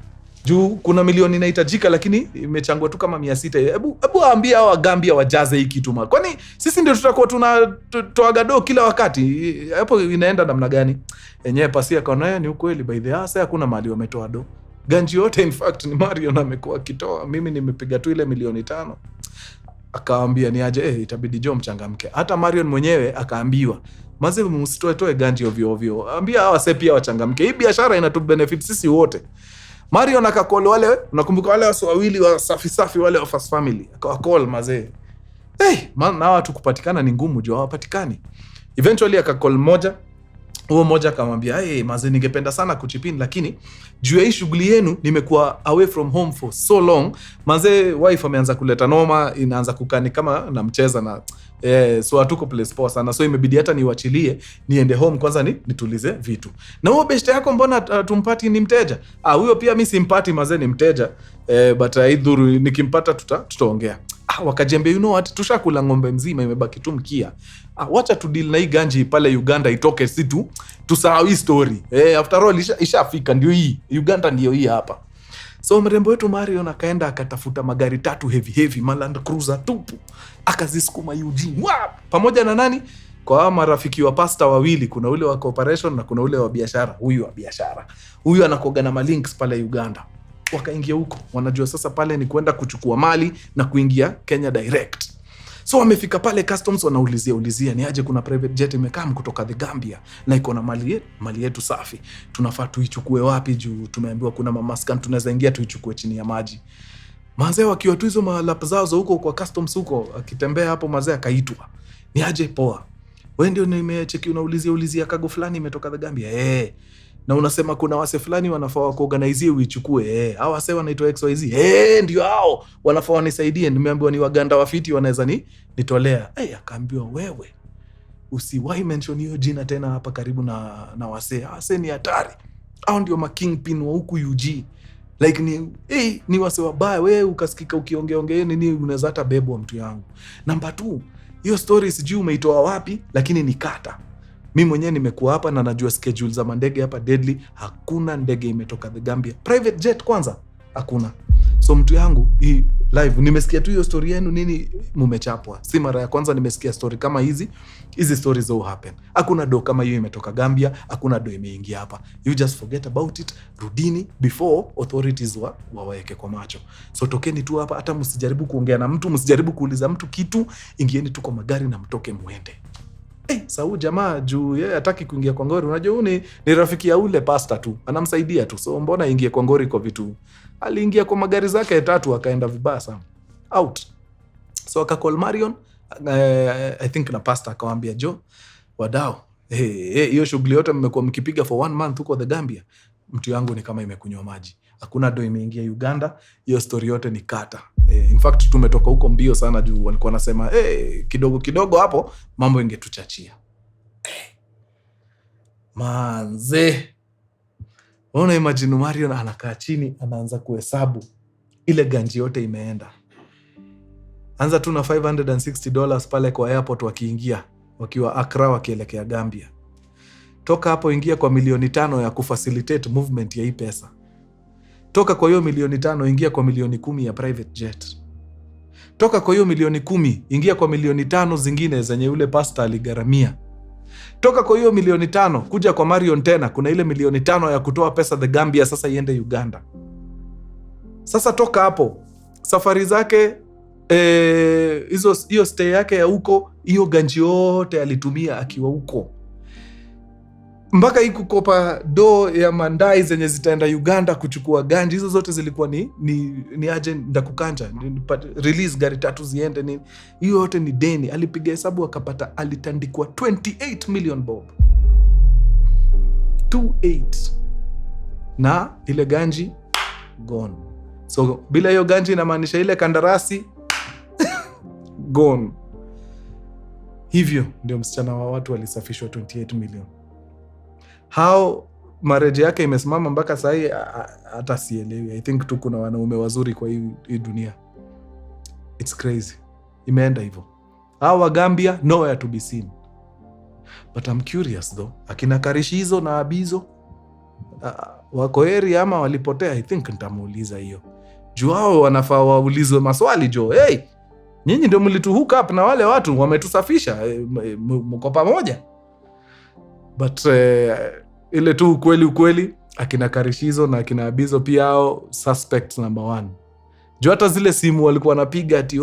[SPEAKER 1] Juu kuna milioni inahitajika lakini imechangwa tu kama 600. Hebu waambie hao wa Gambia wajaze hii kitu mali. Kwani sisi ndio tutakuwa tunatoa gado kila wakati? Hapo inaenda namna gani? Yenyewe pasi akaona ni ukweli, by the way sasa hakuna mahali wametoa do. Ganji yote in fact ni Mario na amekuwa kitoa. Mimi nimepiga tu ile milioni 5. Akaambia ni aje itabidi jo mchangamke. Hata Marion mwenyewe akaambiwa, maze msitoe ganji ovyo ovyo. Ambia hawa sasa pia wachangamke. Hii biashara inatu benefit sisi wote. Marion akakol wale, unakumbuka wale watu wawili wa safi wale of us family. Akawacall maze. Na watu kupatikana ni ngumu jo, hawapatikani. Eventually akakol moja. Huo moja akamwambia, maze ningependa sana kuchipin lakini juu ya hii shughuli yenu nimekuwa away from home for so long. Maze wife ameanza kuleta noma, inaanza kukani kama na mcheza na so hatuko place poa sana. So imebidi hata niwachilie niende home kwanza nitulize vitu. Na huo beshte yako mbona tumpati ni mteja? Huyo pia mimi simpati maze ni mteja. But idhuru nikimpata tutaongea. Wakajembe, you know what, tushakula ng'ombe mzima, imebaki tu mkia. Wacha tu deal na hii ganji pale Uganda itoke, si tu tusahau hii story. After all ishafika, ndio hii Uganda, ndio hii hapa. So mrembo wetu Mario akaenda akatafuta magari 3 heavy Land Cruiser tupu, akazisukuma Eugene pamoja na nani, kwa marafiki wa pastor wawili. Kuna ule wa corporation na kuna ule wa biashara. Huyu anakoga na malinks pale Uganda. Wakaingia huko, wanajua sasa pale ni kwenda kuchukua mali na kuingia Kenya direct. So wamefika pale customs, wanaulizia ni aje kuna private jet imekam kutoka the Gambia na iko na mali yetu safi, tunafaa tuichukue wapi? Juu tumeambiwa kuna mamaskan tunaweza ingia tuichukue chini ya maji. Mazee wakiwa tu hizo malap zao za huko kwa customs huko, akitembea hapo mazee akaitwa, ni aje poa, wewe ndio nimecheki unaulizia kago fulani imetoka the Gambia na unasema kuna wase fulani wanafaa kuorganize uichukue. Hao wase wanaitwa XYZ. Ndio hao wanafaa wanisaidie. Nimeambiwa ni Waganda wafiti wanaweza nitolea. Akaambiwa wewe usiwahi mention hiyo jina tena hapa karibu na wase. Wase ni hatari. Hao ndio ma kingpin wa huku UG. Like ni wase wabaya. Wewe ukasikika ukiongea nini unaweza hata bebo mtu yangu. Number 2, hiyo story sijui umeitoa wapi lakini ni kata. Mimi mwenyewe nimekuwa hapa na najua schedule za mandege hapa deadly. Hakuna ndege imetoka the Gambia. Private jet kwanza hakuna. So mtu yangu hii live nimesikia tu hiyo story yenu nini mumechapwa. Si mara ya kwanza nimesikia story kama hizi stories all happen. Hakuna do kama hiyo imetoka Gambia, hakuna do imeingia hapa. You just forget about it. Rudini before authorities wawaeke kwa macho. So tokeni tu hapa, hata msijaribu kuongea na mtu, msijaribu kuuliza mtu kitu, ingieni tu kwa magari na mtoke muende. Sau jamaa juu yeye hataki kuingia kwa ngori. Unajua ni rafiki ya ule pastor tu, anamsaidia tu. So mbona ingie kwa ngori kwa vitu aliingia kwa magari zake 3 akaenda vibaya sana out. So akacall Marion, I think na pastor akamwambia, Jo wadau, hiyo shughuli yote mmekuwa mkipiga for 1 month huko the Gambia, mtu yangu ni kama imekunywa maji, hakuna do imeingia Uganda, hiyo story yote ni kata. In fact tumetoka huko mbio sana juu walikuwa nasema kidogo kidogo hapo mambo ingetuchachia. Manze, ona imagine Marion anakaa chini anaanza kuhesabu ile ganji yote imeenda. Anza tu na $560 pale kwa airport wakiingia, wakiwa Accra wakielekea Gambia. Toka hapo ingia kwa 5 milioni ya kufacilitate movement ya hii pesa. Toka kwa hiyo 5 milioni ingia kwa 10 milioni ya private jet. Toka kwa hiyo 10 milioni ingia kwa 5 milioni zingine zenye ule pastor aligaramia. Toka kwa hiyo 5 milioni kuja kwa Marion tena kuna ile 5 milioni ya kutoa pesa the Gambia sasa iende Uganda. Sasa toka hapo safari zake hiyo stay yake ya huko, hiyo ganji yote alitumia akiwa huko. Mpaka hii kukopa do ya mandai zenye zitaenda Uganda kuchukua ganji, hizo zote zilikuwa ni agent ndakukanja, release gari 3 ziende nini. Hiyo yote ni deni. Alipiga hesabu akapata alitandikwa 28 million bob. 28. Na ile ganji gone. So bila hiyo ganji inamaanisha ile kandarasi gone. Hivyo ndio msichana wa watu walisafishwa 28 million. How marriage yake imesimama mpaka sasa hii hata sielewi. I think tu kuna wanaume wazuri kwa hii dunia. It's crazy. Imeenda hivyo. Hawa Gambia nowhere to be seen. But I'm curious though. Akina Karishizo na Abizo wako heri ama walipotea? I think nitamuuliza hiyo. Juu hao wanafaa waulizwe maswali jo. Hey, nyinyi ndio mlitu hook up na wale watu wametusafisha, mko pamoja. But ile tu ukweli akina Karishizo na akina Abizo pia hao suspects number 1. Juu hata zile simu walikuwa wanapiga ati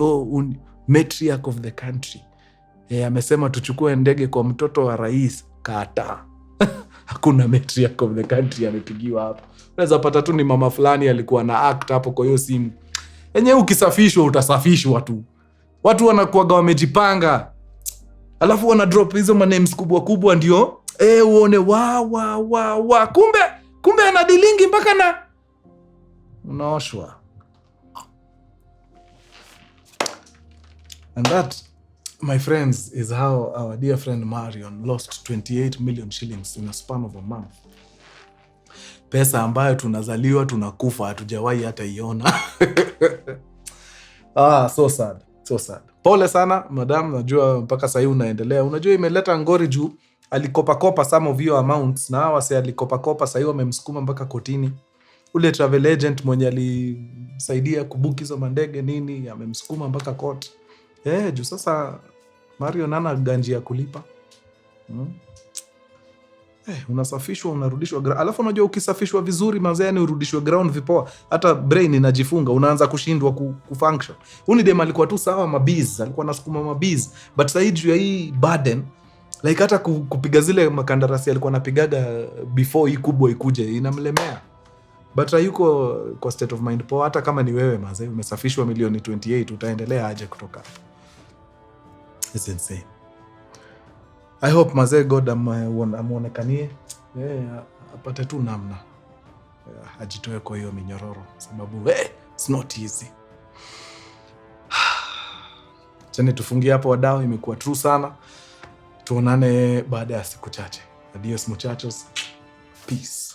[SPEAKER 1] matriarch of the country. Amesema tuchukue ndege kwa mtoto wa rais, kata. Hakuna matriarch of the country amepigiwa hapo. Unaweza pata tu ni mama fulani alikuwa na act hapo kwa hiyo simu. Yenyewe ukisafishwa utasafishwa tu. Watu wanakuaga wamejipanga. Alafu wana drop hizo names kubwa ndio uone wa kumbe ana dilingi mpaka na unaoshwa. And that, my friends, is how our dear friend Marion lost 28 million shillings in a span of a month. Pesa ambayo tunazaliwa tunakufa hatujawahi hata iona. So sad. Pole sana madam, najua mpaka sasa unaendelea. Unajua imeleta ngori juu alikopa some of your amounts, na wase alikopa sasa wamemsukuma mpaka kotini. Ule travel agent mwenye alisaidia kubook hizo mandege nini amemsukuma mpaka court. Juu sasa Mario nana ganji ya kulipa. Unasafishwa unarudishwa. Alafu unajua ukisafishwa vizuri mazeni urudishwe ground vipoa, hata brain inajifunga, unaanza kushindwa kufunction. Uni dem alikuwa tu sawa mabiz, alikuwa anasukuma mabiz, but sasa juu ya hii burden like hata kupiga zile makandarasi alikuwa anapigaga before hii kubwa ikuje inamlemea. But yuko kwa state of mind poa. Hata kama ni wewe mazee umesafishwa milioni 28 utaendelea aje kutoka? It's insane. I hope mazee God amuonekanie. Apate tu namna. Ajitoe kwa hiyo minyororo. Sababu it's not easy. Chani tufungie hapo wadau, imekuwa true sana. Tuonane baada ya siku chache. Adios muchachos. Peace.